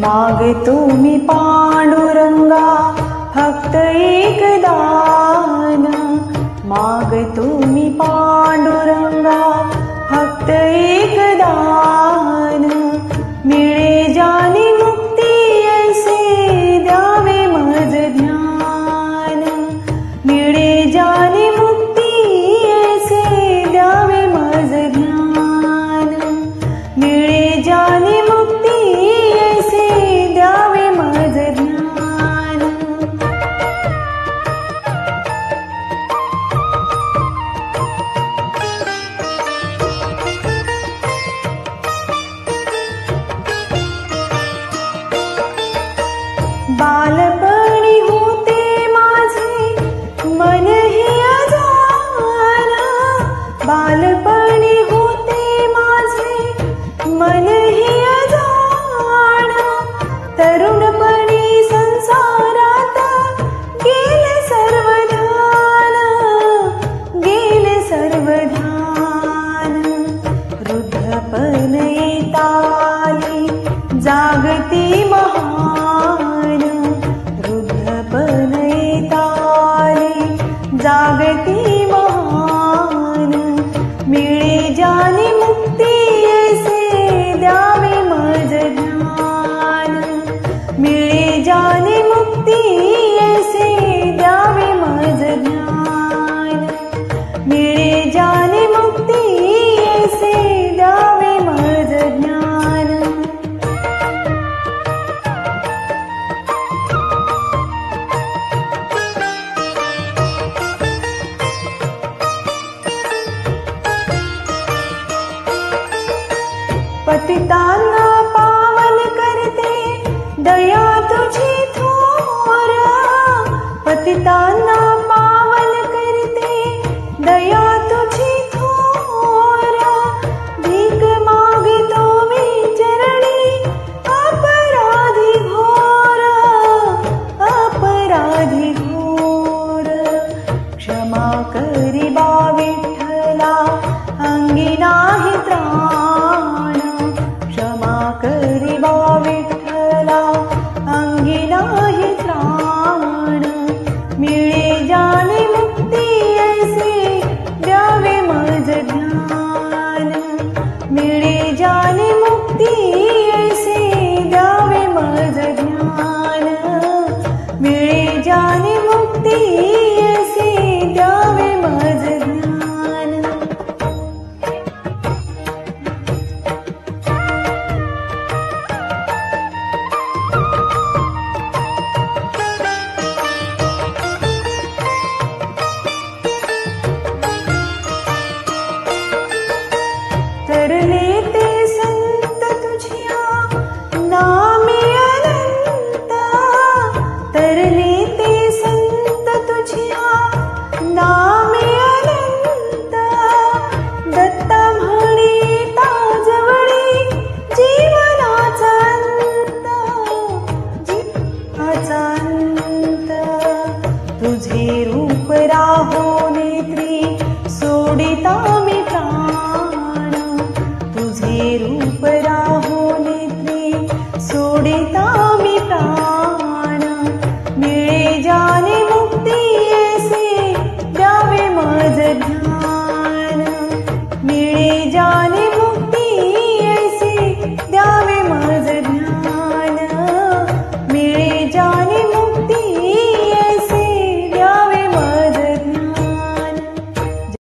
मागतो मी पांडुरंगा फक्त एक दान, मागतो मी पांडुरंगा फक्त एक दान, मिळे जानी मुक्ती ऐसे द्यावे मज ज्ञान, मिळे जानी मुक्ती ऐसे द्यावे मज ज्ञान, मिळे जानी मुक्ती ऐसे द्यावे मज ज्ञान. बालपणी होते माझे मन हे अजान, बालपणी होते माझे मन हे अजान, तरुणपणी संसारात गेले सर्व ध्यान, गेले सर्व ध्यान, वृद्धपण येताली जागती महान, वृद्धपण येताली जागती महान, मिळे जानी मुक्ती ऐसे द्यावे मज ज्ञान, मिळे जानी मुक्ती ऐसे द्यावे मज ज्ञान, मिळे जानी मुक्ती ऐसे द्यावे मज ज्ञान. पतितांना पावन करते दया तुझी